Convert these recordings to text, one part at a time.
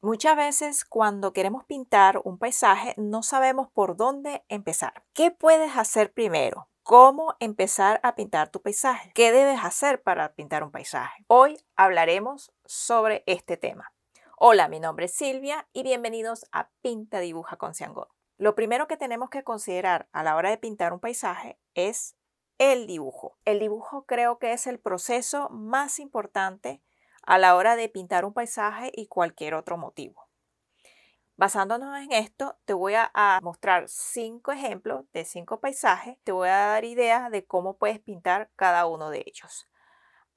Muchas veces cuando queremos pintar un paisaje no sabemos por dónde empezar. ¿Qué puedes hacer primero? ¿Cómo empezar a pintar tu paisaje? ¿Qué debes hacer para pintar un paisaje? Hoy hablaremos sobre este tema. Hola, mi nombre es Silvia y bienvenidos a Pinta Dibuja con Ciangón. Lo primero que tenemos que considerar a la hora de pintar un paisaje es el dibujo. El dibujo creo que es el proceso más importante a la hora de pintar un paisaje y cualquier otro motivo. Basándonos en esto, te voy a mostrar 5 ejemplos de 5 paisajes. Te voy a dar ideas de cómo puedes pintar cada uno de ellos.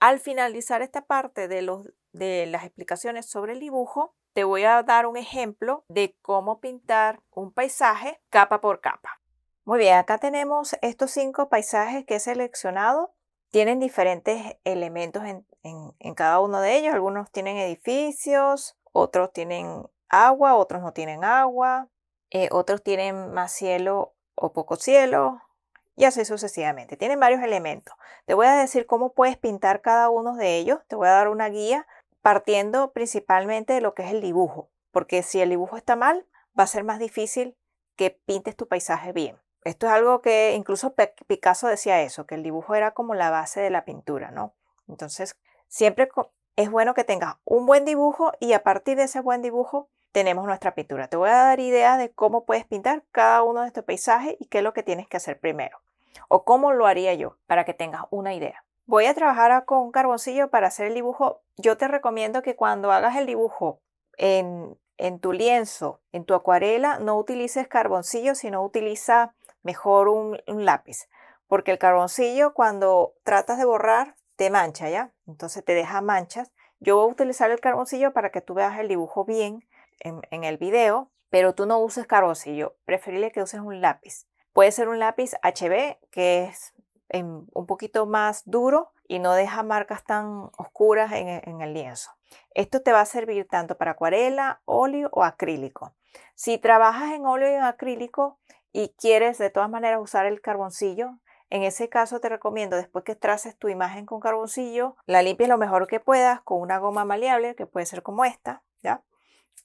Al finalizar esta parte de las explicaciones sobre el dibujo, te voy a dar un ejemplo de cómo pintar un paisaje capa por capa. Muy bien, acá tenemos estos 5 paisajes que he seleccionado. Tienen diferentes elementos en cada uno de ellos. Algunos tienen edificios, otros tienen agua, otros no tienen agua, otros tienen más cielo o poco cielo, y así sucesivamente. Tienen varios elementos. Te voy a decir cómo puedes pintar cada uno de ellos. Te voy a dar una guía partiendo principalmente de lo que es el dibujo, porque si el dibujo está mal, va a ser más difícil que pintes tu paisaje bien. Esto es algo que incluso Picasso decía eso, que el dibujo era como la base de la pintura, ¿no? Entonces, siempre es bueno que tengas un buen dibujo y a partir de ese buen dibujo tenemos nuestra pintura. Te voy a dar ideas de cómo puedes pintar cada uno de estos paisajes y qué es lo que tienes que hacer primero. O cómo lo haría yo, para que tengas una idea. Voy a trabajar con un carboncillo para hacer el dibujo. Yo te recomiendo que cuando hagas el dibujo en tu lienzo, en tu acuarela, no utilices carboncillo, sino utiliza mejor un lápiz. Porque el carboncillo cuando tratas de borrar te mancha, ¿ya? Entonces te deja manchas. Yo voy a utilizar el carboncillo para que tú veas el dibujo bien en el video, pero tú no uses carboncillo. Preferible que uses un lápiz. Puede ser un lápiz HB que es un poquito más duro y no deja marcas tan oscuras en el lienzo. Esto te va a servir tanto para acuarela, óleo o acrílico. Si trabajas en óleo y en acrílico y quieres de todas maneras usar el carboncillo, en ese caso te recomiendo después que traces tu imagen con carboncillo, la limpies lo mejor que puedas con una goma maleable que puede ser como esta, ¿ya?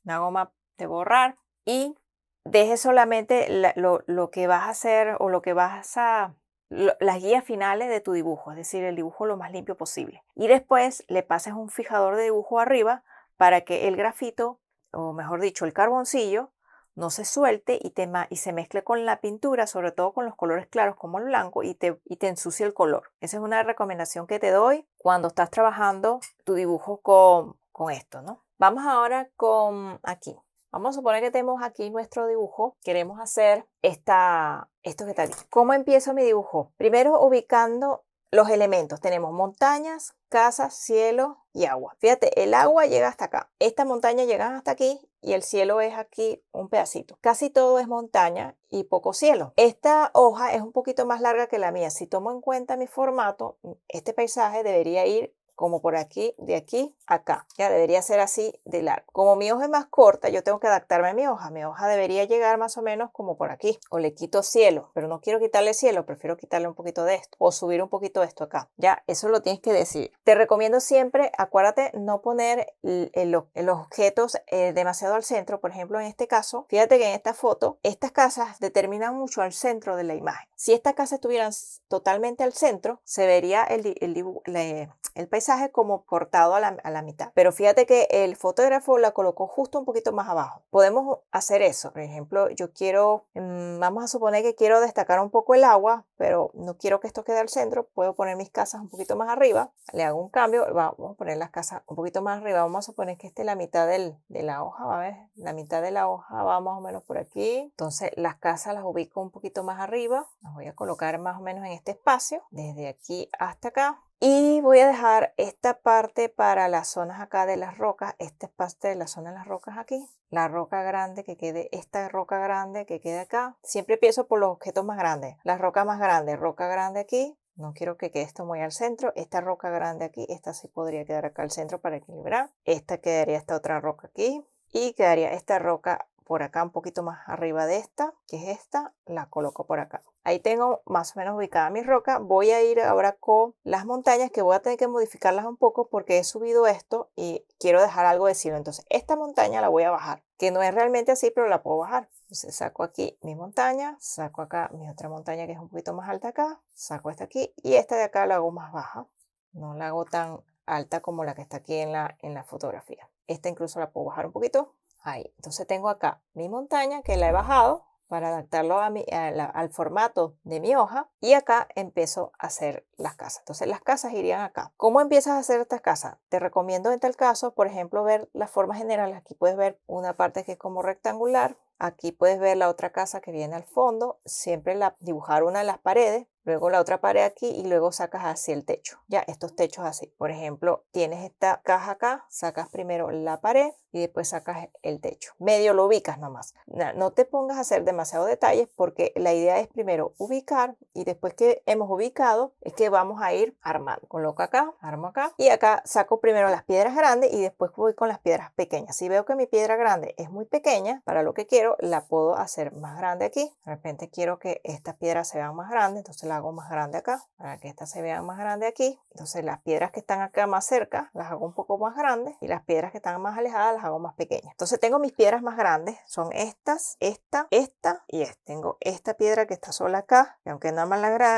Una goma de borrar y deje solamente lo que vas a hacer o lo que vas a las guías finales de tu dibujo, es decir, el dibujo lo más limpio posible. Y después le pases un fijador de dibujo arriba para que el grafito, o mejor dicho, el carboncillo, no se suelte y se mezcle con la pintura, sobre todo con los colores claros como el blanco, y te ensucie el color. Esa es una recomendación que te doy cuando estás trabajando tu dibujo con esto, ¿no? Vamos ahora con aquí. Vamos a suponer que tenemos aquí nuestro dibujo. Queremos hacer esto que está aquí. ¿Cómo empiezo mi dibujo? Primero ubicando los elementos. Tenemos montañas, casas, cielo y agua. Fíjate, el agua llega hasta acá. Esta montaña llega hasta aquí y el cielo es aquí un pedacito. Casi todo es montaña y poco cielo. Esta hoja es un poquito más larga que la mía. Si tomo en cuenta mi formato, este paisaje debería ir como por aquí, de aquí a acá. Ya debería ser así de largo. Como mi hoja es más corta, yo tengo que adaptarme a mi hoja. Mi hoja debería llegar más o menos como por aquí. O le quito cielo, pero no quiero quitarle cielo, prefiero quitarle un poquito de esto. O subir un poquito de esto acá. Ya, eso lo tienes que decidir. Te recomiendo siempre, acuérdate, no poner los objetos demasiado al centro. Por ejemplo, en este caso, fíjate que en esta foto, estas casas determinan mucho al centro de la imagen. Si estas casas estuvieran totalmente al centro, se vería el paisaje como cortado a la mitad. Pero fíjate que el fotógrafo la colocó justo un poquito más abajo. Podemos hacer eso. Por ejemplo, yo quiero, vamos a suponer que quiero destacar un poco el agua, pero no quiero que esto quede al centro. Puedo poner mis casas un poquito más arriba. Le hago un cambio. Vamos a poner las casas un poquito más arriba. Vamos a suponer que esta es la mitad de la hoja. ¿Va a ver? La mitad de la hoja va más o menos por aquí. Entonces las casas las ubico un poquito más arriba. Las voy a colocar más o menos en este espacio. Desde aquí hasta acá. Y voy a dejar esta parte para las zonas acá de las rocas, esta es parte de la zona de las rocas aquí, la roca grande que quede, esta roca grande que quede acá. Siempre empiezo por los objetos más grandes, la roca más grande, roca grande aquí, no quiero que quede esto muy al centro, esta roca grande aquí, esta sí podría quedar acá al centro para equilibrar, esta quedaría esta otra roca aquí y quedaría esta roca por acá, un poquito más arriba de esta, que es esta, la coloco por acá. Ahí tengo más o menos ubicada mi roca. Voy a ir ahora con las montañas, que voy a tener que modificarlas un poco porque he subido esto y quiero dejar algo de cielo. Entonces esta montaña la voy a bajar, que no es realmente así, pero la puedo bajar. Entonces saco aquí mi montaña, saco acá mi otra montaña que es un poquito más alta acá, saco esta aquí y esta de acá la hago más baja. No la hago tan alta como la que está aquí en la fotografía. Esta incluso la puedo bajar un poquito. Ahí. Entonces tengo acá mi montaña que la he bajado para adaptarlo al formato de mi hoja, y acá empiezo a hacer las casas. Entonces las casas irían acá. ¿Cómo empiezas a hacer estas casas? Te recomiendo en tal caso, por ejemplo, ver las formas generales. Aquí puedes ver una parte que es como rectangular. Aquí puedes ver la otra casa que viene al fondo. Siempre dibujar una de las paredes, luego la otra pared aquí y luego sacas hacia el techo. Ya, estos techos así. Por ejemplo, tienes esta caja acá, sacas primero la pared y después sacas el techo. Medio lo ubicas nomás. No te pongas a hacer demasiados detalles porque la idea es primero ubicar y después que hemos ubicado es que vamos a ir armando. Coloco acá, armo acá y acá saco primero las piedras grandes y después voy con las piedras pequeñas. Si veo que mi piedra grande es muy pequeña para lo que quiero, la puedo hacer más grande aquí. De repente quiero que estas piedras se vean más grandes, entonces la hago más grande acá para que estas se vean más grandes aquí. Entonces las piedras que están acá más cerca las hago un poco más grandes y las piedras que están más alejadas las hago más pequeñas. Entonces tengo mis piedras más grandes, son estas, esta y esta. Tengo esta piedra que está sola acá, que aunque no es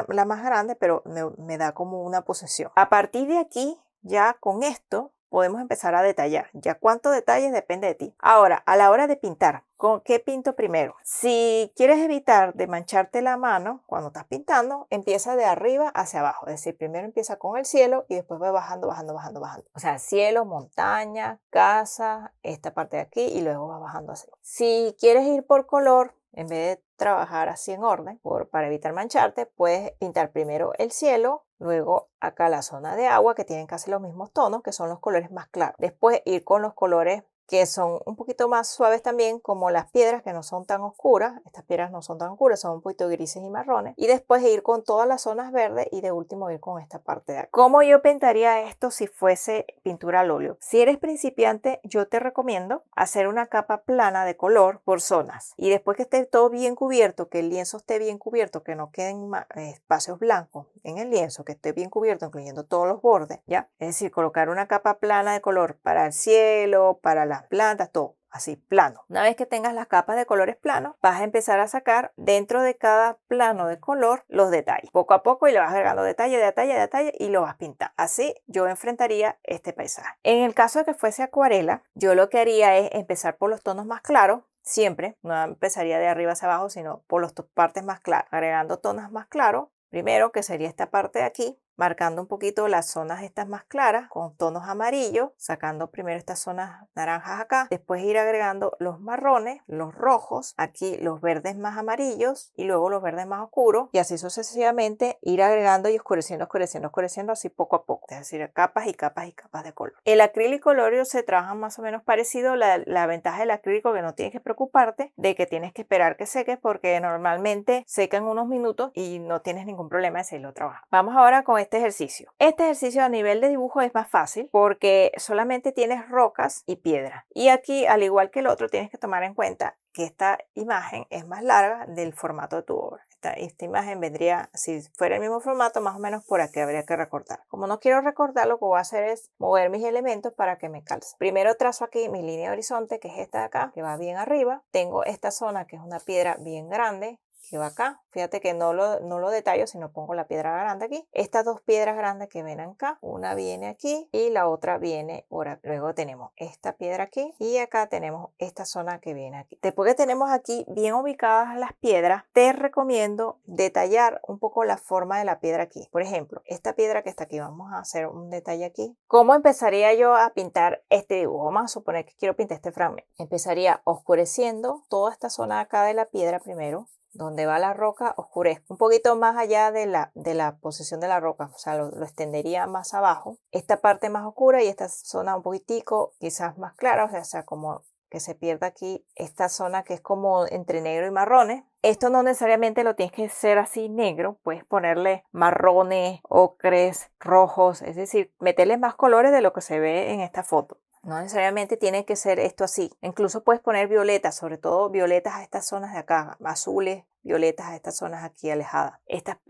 la más grande, pero me da como una posesión. A partir de aquí, ya con esto podemos empezar a detallar. Ya cuántos detalles depende de ti. Ahora, a la hora de pintar, ¿con qué pinto primero? Si quieres evitar de mancharte la mano cuando estás pintando, empieza de arriba hacia abajo. Es decir, primero empieza con el cielo y después va bajando, bajando, bajando, bajando. O sea, cielo, montaña, casa, esta parte de aquí y luego va bajando así. Si quieres ir por color, en vez de trabajar así en orden, para evitar mancharte, puedes pintar primero el cielo, luego acá la zona de agua, que tienen casi los mismos tonos, que son los colores más claros. Después ir con los colores que son un poquito más suaves también, como las piedras que no son tan oscuras. Estas piedras no son tan oscuras, son un poquito grises y marrones. Y después ir con todas las zonas verdes y de último ir con esta parte de acá. ¿Cómo yo pintaría esto si fuese pintura al óleo? Si eres principiante, yo te recomiendo hacer una capa plana de color por zonas. Y después que esté todo bien cubierto, que el lienzo esté bien cubierto, que no queden espacios blancos en el lienzo, que esté bien cubierto, incluyendo todos los bordes, ¿ya? Es decir, colocar una capa plana de color para el cielo, para las plantas, todo así plano. Una vez que tengas las capas de colores planos, vas a empezar a sacar dentro de cada plano de color los detalles. Poco a poco y le vas agregando detalle, detalle, detalle y lo vas pintando. Así yo enfrentaría este paisaje. En el caso de que fuese acuarela, yo lo que haría es empezar por los tonos más claros. Siempre, no empezaría de arriba hacia abajo, sino por las partes más claras, agregando tonos más claros. Primero, que sería esta parte de aquí, marcando un poquito las zonas estas más claras con tonos amarillos, sacando primero estas zonas naranjas acá, después ir agregando los marrones, los rojos, aquí los verdes más amarillos y luego los verdes más oscuros, y así sucesivamente ir agregando y oscureciendo, oscureciendo, oscureciendo, así poco a poco, es decir, capas y capas y capas de color. El acrílico y el óleo se trabajan más o menos parecido. La ventaja del acrílico que no tienes que preocuparte de que tienes que esperar que seque, porque normalmente seca en unos minutos y no tienes ningún problema de seguirlo trabajando. Vamos ahora con este ejercicio. Este ejercicio a nivel de dibujo es más fácil porque solamente tienes rocas y piedras. Y aquí, al igual que el otro, tienes que tomar en cuenta que esta imagen es más larga del formato de tu obra. Esta imagen vendría, si fuera el mismo formato, más o menos por aquí habría que recortar. Como no quiero recortar, lo que voy a hacer es mover mis elementos para que me calce. Primero trazo aquí mi línea de horizonte, que es esta de acá, que va bien arriba. Tengo esta zona que es una piedra bien grande, que va acá. Fíjate que no lo detallo, sino pongo la piedra grande aquí. Estas dos piedras grandes que ven acá, una viene aquí y la otra viene por acá. Luego tenemos esta piedra aquí y acá tenemos esta zona que viene aquí. Después que tenemos aquí bien ubicadas las piedras, te recomiendo detallar un poco la forma de la piedra aquí. Por ejemplo, esta piedra que está aquí, vamos a hacer un detalle aquí. ¿Cómo empezaría yo a pintar este dibujo? Vamos a suponer que quiero pintar este fragmento. Empezaría oscureciendo toda esta zona de acá de la piedra primero. Donde va la roca, oscurezco un poquito más allá de la posición de la roca, o sea, lo extendería más abajo. Esta parte más oscura y esta zona un poquitico quizás más clara, o sea, como que se pierda aquí esta zona que es como entre negro y marrones. Esto no necesariamente lo tienes que hacer así negro, puedes ponerle marrones, ocres, rojos, es decir, meterle más colores de lo que se ve en esta foto. No necesariamente tiene que ser esto así. Incluso puedes poner violetas, sobre todo violetas a estas zonas de acá, azules, violetas a estas zonas aquí alejadas.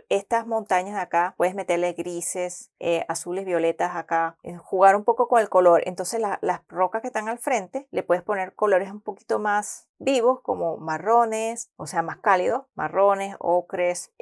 Estas montañas de acá, puedes meterle grises, azules, violetas acá, jugar un poco con el color. Entonces las rocas que están al frente, le puedes poner colores un poquito más vivos, como marrones, o sea, más cálidos, marrones, ocres.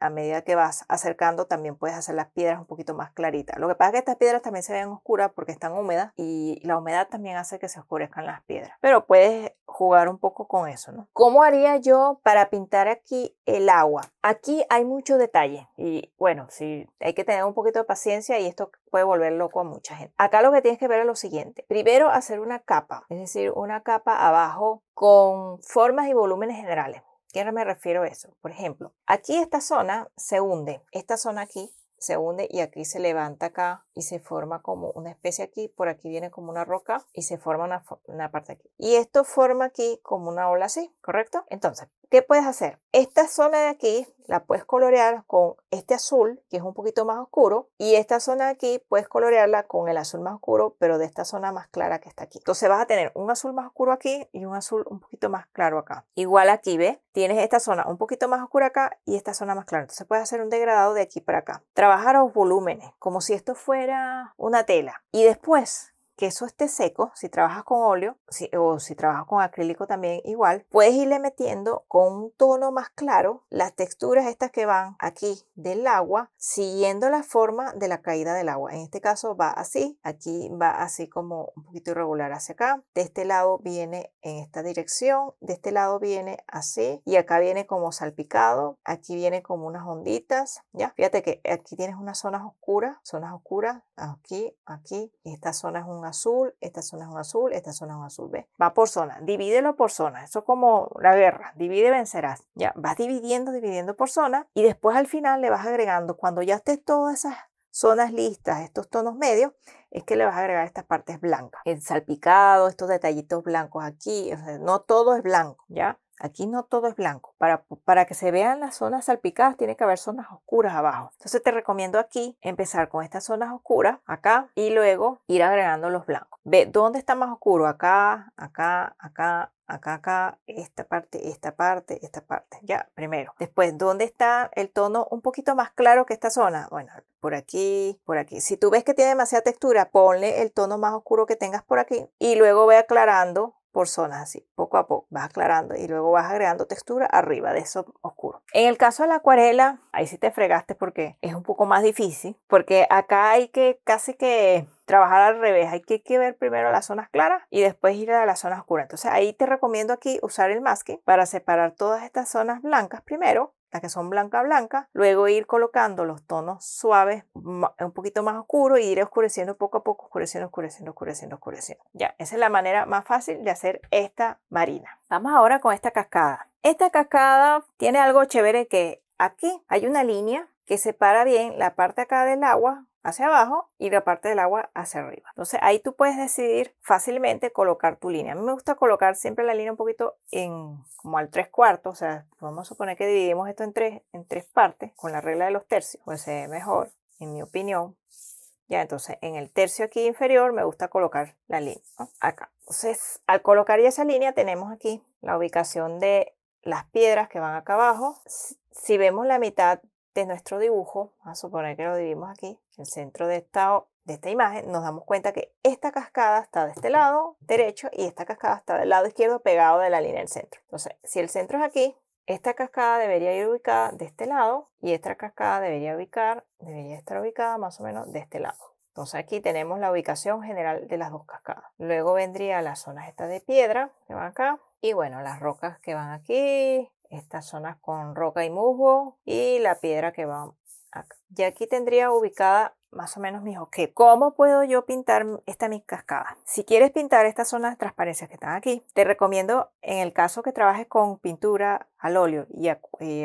A medida que vas acercando, también puedes hacer las piedras un poquito más claritas. Lo que pasa es que estas piedras también se ven oscuras porque están húmedas y la humedad también hace que se oscurezcan las piedras. Pero puedes jugar un poco con eso, ¿no? ¿Cómo haría yo para pintar aquí el agua? Aquí hay mucho detalle y bueno, sí, hay que tener un poquito de paciencia y esto puede volver loco a mucha gente. Acá lo que tienes que ver es lo siguiente. Primero hacer una capa, es decir, una capa abajo con formas y volúmenes generales. ¿Qué me refiero a eso? Por ejemplo, aquí esta zona se hunde, esta zona aquí se hunde y aquí se levanta acá y se forma como una especie aquí, por aquí viene como una roca y se forma una parte aquí. Y esto forma aquí como una ola así, ¿correcto? Entonces, ¿qué puedes hacer? Esta zona de aquí la puedes colorear con este azul, que es un poquito más oscuro, y esta zona de aquí puedes colorearla con el azul más oscuro, pero de esta zona más clara que está aquí. Entonces vas a tener un azul más oscuro aquí y un azul un poquito más claro acá. Igual aquí, ¿ves? Tienes esta zona un poquito más oscura acá y esta zona más clara. Entonces puedes hacer un degradado de aquí para acá. Trabajar los volúmenes, como si esto fuera una tela. Y después que eso esté seco, si trabajas con óleo o si trabajas con acrílico también igual, puedes irle metiendo con un tono más claro las texturas estas que van aquí del agua, siguiendo la forma de la caída del agua. En este caso va así, aquí va así como un poquito irregular hacia acá, de este lado viene en esta dirección, de este lado viene así y acá viene como salpicado, aquí viene como unas onditas, ¿ya? Fíjate que aquí tienes unas zonas oscuras, aquí, y esta zona es un azul, esta zona es un azul, esta zona es un azul, ¿ves? Va por zona, divídelo por zona, eso es como la guerra, divide vencerás, ya, vas dividiendo por zona y después al final le vas agregando, cuando ya estés todas esas zonas listas, estos tonos medios, es que le vas a agregar estas partes blancas, el salpicado, estos detallitos blancos aquí, o sea, no todo es blanco, ¿ya? Aquí no todo es blanco. Para que se vean las zonas salpicadas, tiene que haber zonas oscuras abajo. Entonces te recomiendo aquí empezar con estas zonas oscuras, acá, y luego ir agregando los blancos. Ve dónde está más oscuro, acá, acá, acá, acá, esta parte, esta parte, esta parte. Ya, primero. Después, ¿dónde está el tono un poquito más claro que esta zona? Bueno, por aquí, por aquí. Si tú ves que tiene demasiada textura, ponle el tono más oscuro que tengas por aquí y luego ve aclarando por zonas así, poco a poco vas aclarando y luego vas agregando textura arriba de eso oscuro. En el caso de la acuarela, ahí sí te fregaste porque es un poco más difícil, porque acá hay que casi que trabajar al revés, hay que ver primero las zonas claras y después ir a las zonas oscuras. Entonces ahí te recomiendo aquí usar el masking para separar todas estas zonas blancas primero, las que son blanca, luego ir colocando los tonos suaves, un poquito más oscuros y ir oscureciendo poco a poco, oscureciendo. Ya, esa es la manera más fácil de hacer esta marina. Vamos ahora con esta cascada. Esta cascada tiene algo chévere que aquí hay una línea que separa bien la parte acá del agua hacia abajo y la parte del agua hacia arriba. Entonces ahí tú puedes decidir fácilmente colocar tu línea. A mí me gusta colocar siempre la línea un poquito como al 3/4, o sea, vamos a suponer que dividimos esto en tres partes con la regla de los tercios, pues se ve mejor, en mi opinión. Ya, entonces en el tercio aquí inferior me gusta colocar la línea, ¿no? Acá. Entonces al colocar ya esa línea tenemos aquí la ubicación de las piedras que van acá abajo. Si vemos la mitad de nuestro dibujo, vamos a suponer que lo dividimos aquí, el centro de esta imagen, nos damos cuenta que esta cascada está de este lado derecho y esta cascada está del lado izquierdo pegado de la línea del centro. Entonces, si el centro es aquí, esta cascada debería ir ubicada de este lado y esta cascada debería estar ubicada más o menos de este lado. Entonces aquí tenemos la ubicación general de las dos cascadas. Luego vendría las zonas estas de piedra que van acá y bueno, las rocas que van aquí, estas zonas con roca y musgo y la piedra que va acá. Y aquí tendría ubicada más o menos mis objetos. ¿Cómo puedo yo pintar mi cascada? Si quieres pintar estas zonas de transparencia que están aquí, te recomiendo, en el caso que trabajes con pintura al óleo y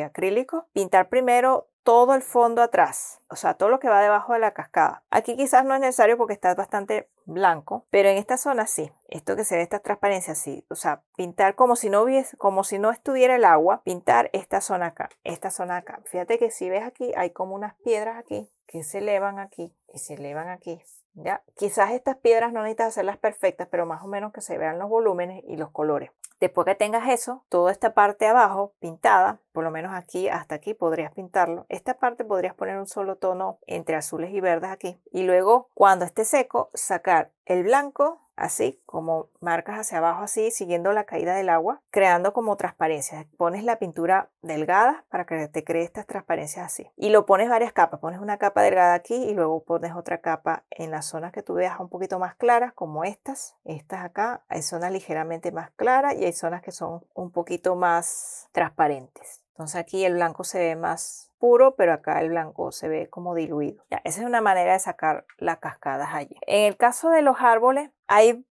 acrílico, pintar primero todo el fondo atrás, o sea, todo lo que va debajo de la cascada. Aquí quizás no es necesario porque está bastante blanco, pero en esta zona sí. Esto que se ve, esta transparencia sí. O sea, pintar como si no estuviera el agua, pintar esta zona acá, esta zona acá. Fíjate que si ves aquí, hay como unas piedras aquí que se elevan aquí y se elevan aquí. ¿ya? Quizás estas piedras no necesitas hacerlas perfectas, pero más o menos que se vean los volúmenes y los colores. Después que tengas eso, toda esta parte de abajo pintada, por lo menos aquí hasta aquí podrías pintarlo. Esta parte podrías poner un solo tono entre azules y verdes aquí. Y luego, cuando esté seco, sacar el blanco, así como marcas hacia abajo así, siguiendo la caída del agua, creando como transparencias. Pones la pintura delgada para que te cree estas transparencias así. Y lo pones varias capas. Pones una capa delgada aquí y luego pones otra capa en las zonas que tú veas un poquito más claras, como estas. Estas acá, hay zonas ligeramente más claras y hay zonas que son un poquito más transparentes. Entonces aquí el blanco se ve más puro, pero acá el blanco se ve como diluido. Ya, esa es una manera de sacar las cascadas allí. En el caso de los árboles, hay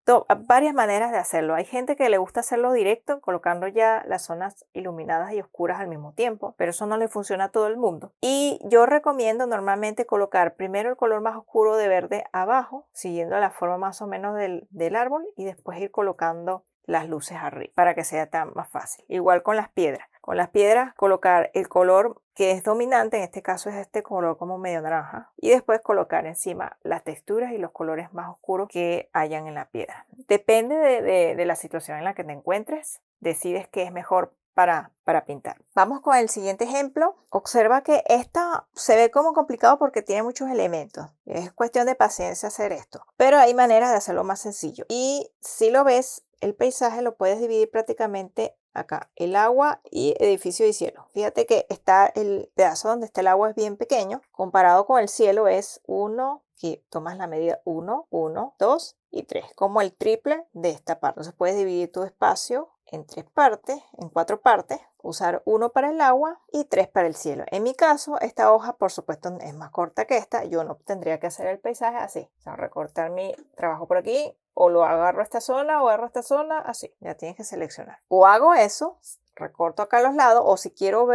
varias maneras de hacerlo. Hay gente que le gusta hacerlo directo, colocando ya las zonas iluminadas y oscuras al mismo tiempo, pero eso no le funciona a todo el mundo. Y yo recomiendo normalmente colocar primero el color más oscuro de verde abajo, siguiendo la forma más o menos del árbol, y después ir colocando las luces arriba para que sea tan más fácil. Igual con las piedras. Con las piedras colocar el color que es dominante, en este caso es este color como medio naranja, y después colocar encima las texturas y los colores más oscuros que hayan en la piedra. Depende de la situación en la que te encuentres, decides qué es mejor para pintar. Vamos con el siguiente ejemplo. Observa que esta se ve como complicado porque tiene muchos elementos. Es cuestión de paciencia hacer esto, pero hay maneras de hacerlo más sencillo. Y si lo ves, el paisaje lo puedes dividir prácticamente acá, el agua y edificio y cielo. Fíjate que está el pedazo donde está el agua es bien pequeño, comparado con el cielo es 1, aquí tomas la medida 1, 1, 2 y 3, como el triple de esta parte. Entonces puedes dividir tu espacio en 3 partes, en 4 partes, usar 1 para el agua y 3 para el cielo. En mi caso, esta hoja, por supuesto, es más corta que esta. Yo no tendría que hacer el paisaje así. O sea, recortar mi trabajo por aquí, o lo agarro a esta zona, o agarro a esta zona, así. Ya tienes que seleccionar. O hago eso, recorto acá a los lados, o si quiero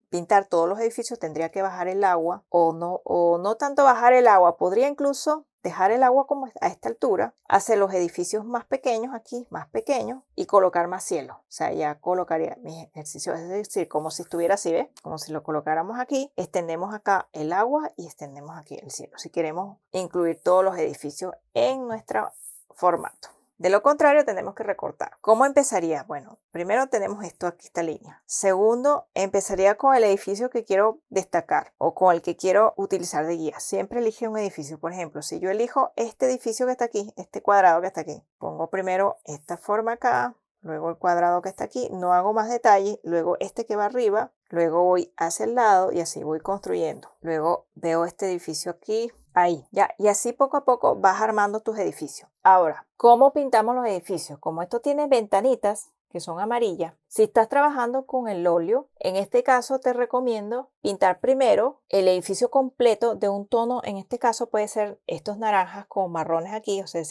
pintar todos los edificios, tendría que bajar el agua, o no tanto bajar el agua. Podría incluso dejar el agua como a esta altura, hacer los edificios más pequeños aquí, más pequeños, y colocar más cielo. O sea, ya colocaría mis ejercicios, es decir, como si estuviera así, ¿ves? Como si lo colocáramos aquí, extendemos acá el agua y extendemos aquí el cielo. Si queremos incluir todos los edificios en nuestro formato. De lo contrario, tenemos que recortar. ¿Cómo empezaría? Bueno, primero tenemos esto aquí, esta línea. Segundo, empezaría con el edificio que quiero destacar o con el que quiero utilizar de guía. Siempre elige un edificio. Por ejemplo, si yo elijo este edificio que está aquí, este cuadrado que está aquí, pongo primero esta forma acá, luego el cuadrado que está aquí, no hago más detalle, luego este que va arriba, luego voy hacia el lado y así voy construyendo. Luego veo este edificio aquí, ahí, ya, y así poco a poco vas armando tus edificios. Ahora, ¿cómo pintamos los edificios? Como esto tiene ventanitas que son amarillas, si estás trabajando con el óleo, en este caso te recomiendo pintar primero el edificio completo de un tono, en este caso puede ser estos naranjas con marrones aquí, o sea,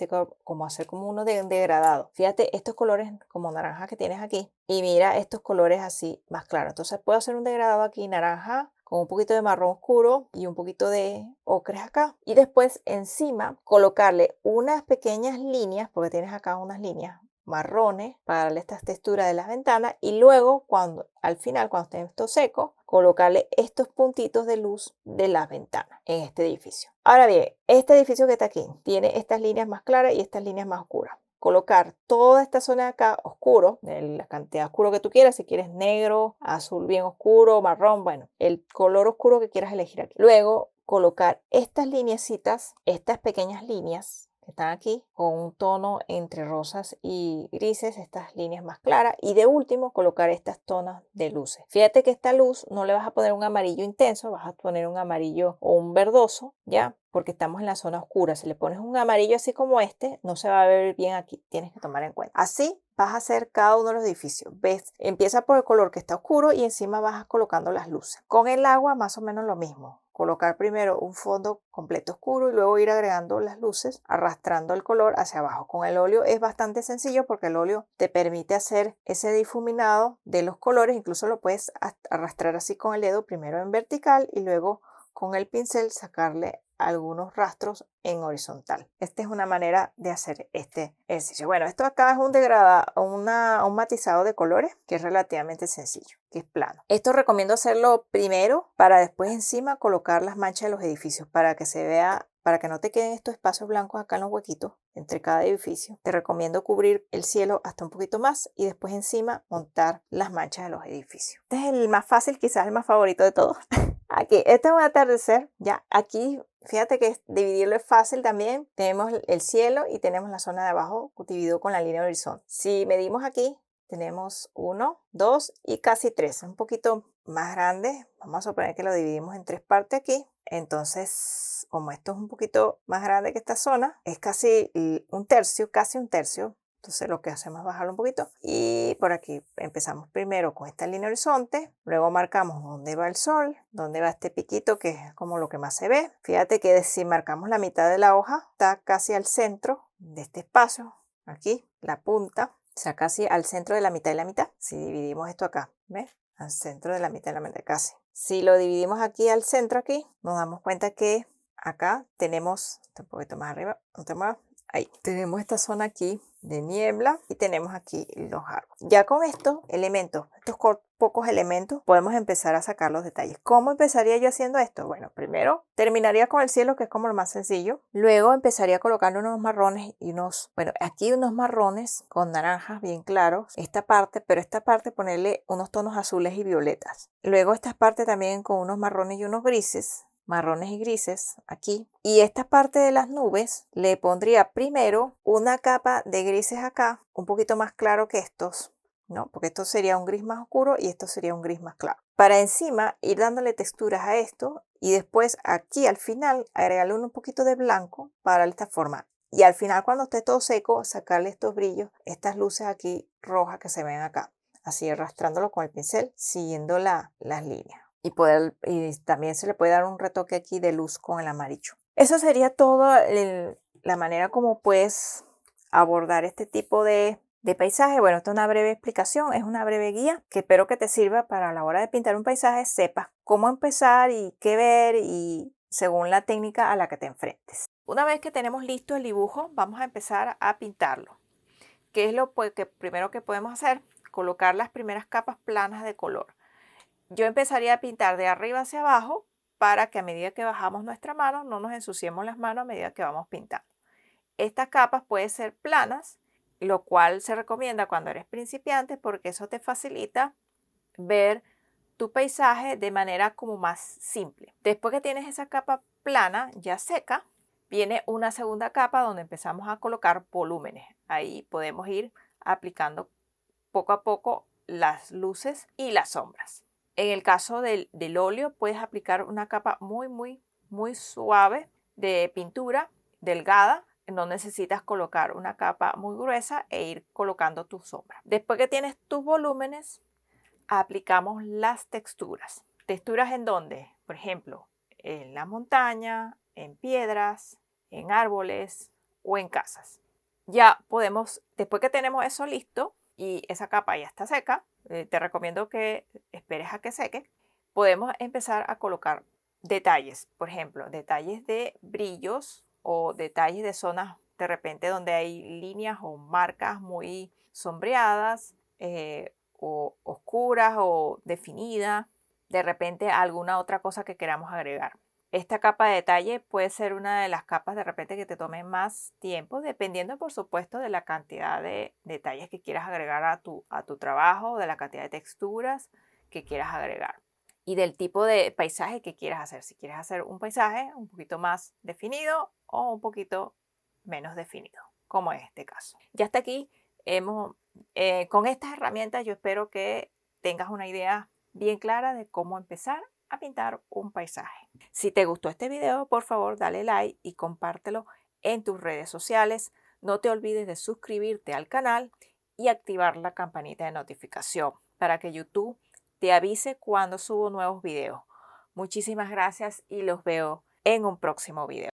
como hacer como uno de degradado. Fíjate estos colores como naranja que tienes aquí y mira estos colores así más claros. Entonces puedo hacer un degradado aquí naranja, con un poquito de marrón oscuro y un poquito de ocres acá. Y después encima colocarle unas pequeñas líneas, porque tienes acá unas líneas marrones para darle esta textura de las ventanas. Y luego al final, cuando esté esto seco, colocarle estos puntitos de luz de las ventanas en este edificio. Ahora bien, este edificio que está aquí tiene estas líneas más claras y estas líneas más oscuras. Colocar toda esta zona de acá oscuro, de la cantidad oscuro que tú quieras, si quieres negro, azul bien oscuro, marrón, bueno, el color oscuro que quieras elegir aquí. Luego colocar estas lineecitas, estas pequeñas líneas que están aquí, con un tono entre rosas y grises, estas líneas más claras, y de último colocar estas tonas de luces. Fíjate que esta luz no le vas a poner un amarillo intenso, vas a poner un amarillo o un verdoso, ¿ya? Porque estamos en la zona oscura. Si le pones un amarillo así como este, no se va a ver bien aquí, tienes que tomar en cuenta. Así vas a hacer cada uno de los edificios. ¿Ves? Empieza por el color que está oscuro y encima vas colocando las luces. Con el agua más o menos lo mismo. Colocar primero un fondo completo oscuro y luego ir agregando las luces, arrastrando el color hacia abajo. Con el óleo es bastante sencillo porque el óleo te permite hacer ese difuminado de los colores. Incluso lo puedes arrastrar así con el dedo, primero en vertical y luego con el pincel sacarle algunos rastros en horizontal. Esta es una manera de hacer este ejercicio. Bueno, esto acá es un matizado de colores que es relativamente sencillo, que es plano. Esto recomiendo hacerlo primero para después encima colocar las manchas de los edificios para que se vea para que no te queden estos espacios blancos acá en los huequitos entre cada edificio, te recomiendo cubrir el cielo hasta un poquito más y después encima montar las manchas de los edificios. Este es el más fácil, quizás el más favorito de todos. Aquí, este es un atardecer, ya aquí, fíjate que dividirlo es fácil también. Tenemos el cielo y tenemos la zona de abajo dividido con la línea de horizonte. Si medimos aquí, tenemos 1, 2 y casi 3, un poquito más grande. Vamos a suponer que lo dividimos en 3 partes aquí. Entonces, como esto es un poquito más grande que esta zona, es casi un tercio, casi un tercio. Entonces lo que hacemos es bajarlo un poquito y por aquí empezamos primero con esta línea horizonte, luego marcamos dónde va el sol, dónde va este piquito que es como lo que más se ve. Fíjate que si marcamos la mitad de la hoja, está casi al centro de este espacio, aquí, la punta, o sea, casi al centro de la mitad y la mitad. Si dividimos esto acá, ¿ves? Al centro de la mitad y la mitad, casi. Si lo dividimos aquí al centro, aquí, nos damos cuenta que acá tenemos, un poquito más arriba, no te muevas, ahí, tenemos esta zona aquí de niebla y tenemos aquí los árboles. Ya con estos elementos, pocos elementos, podemos empezar a sacar los detalles. ¿Cómo empezaría yo haciendo esto? Bueno, primero terminaría con el cielo, que es como lo más sencillo. Luego empezaría colocando unos marrones y bueno, aquí unos marrones con naranjas bien claros. Esta parte, pero esta parte ponerle unos tonos azules y violetas. Luego esta parte también con unos marrones y unos grises. Marrones y grises aquí, y esta parte de las nubes le pondría primero una capa de grises acá, un poquito más claro que estos, ¿no? Porque esto sería un gris más oscuro y esto sería un gris más claro, para encima ir dándole texturas a esto y después aquí al final agregarle un poquito de blanco para esta forma, y al final cuando esté todo seco sacarle estos brillos, estas luces aquí rojas que se ven acá, así arrastrándolo con el pincel siguiendo las líneas. Y también se le puede dar un retoque aquí de luz con el amarillo. Eso sería todo la manera como puedes abordar este tipo de paisaje. Bueno, esto es una breve explicación, es una breve guía que espero que te sirva para a la hora de pintar un paisaje, sepas cómo empezar y qué ver y según la técnica a la que te enfrentes. Una vez que tenemos listo el dibujo, vamos a empezar a pintarlo. ¿Qué es lo que primero que podemos hacer? Colocar las primeras capas planas de color. Yo empezaría a pintar de arriba hacia abajo para que a medida que bajamos nuestra mano no nos ensuciemos las manos a medida que vamos pintando. Estas capas pueden ser planas, lo cual se recomienda cuando eres principiante porque eso te facilita ver tu paisaje de manera como más simple. Después que tienes esa capa plana ya seca, viene una segunda capa donde empezamos a colocar volúmenes. Ahí podemos ir aplicando poco a poco las luces y las sombras. En el caso del óleo, puedes aplicar una capa muy suave de pintura delgada. No necesitas colocar una capa muy gruesa e ir colocando tus sombras. Después que tienes tus volúmenes, aplicamos las texturas. ¿Texturas en dónde? Por ejemplo, en la montaña, en piedras, en árboles o en casas. Ya podemos, después que tenemos eso listo y esa capa ya está seca, te recomiendo que esperes a que seque, podemos empezar a colocar detalles, por ejemplo, detalles de brillos o detalles de zonas de repente donde hay líneas o marcas muy sombreadas o oscuras o definidas, de repente alguna otra cosa que queramos agregar. Esta capa de detalle puede ser una de las capas de repente que te tome más tiempo, dependiendo por supuesto de la cantidad de detalles que quieras agregar a tu trabajo, de la cantidad de texturas que quieras agregar y del tipo de paisaje que quieras hacer. Si quieres hacer un paisaje un poquito más definido o un poquito menos definido, como en este caso. Ya hasta aquí con estas herramientas yo espero que tengas una idea bien clara de cómo empezar a pintar un paisaje. Si te gustó este video, por favor dale like y compártelo en tus redes sociales. No te olvides de suscribirte al canal y activar la campanita de notificación para que YouTube te avise cuando subo nuevos videos. Muchísimas gracias y los veo en un próximo video.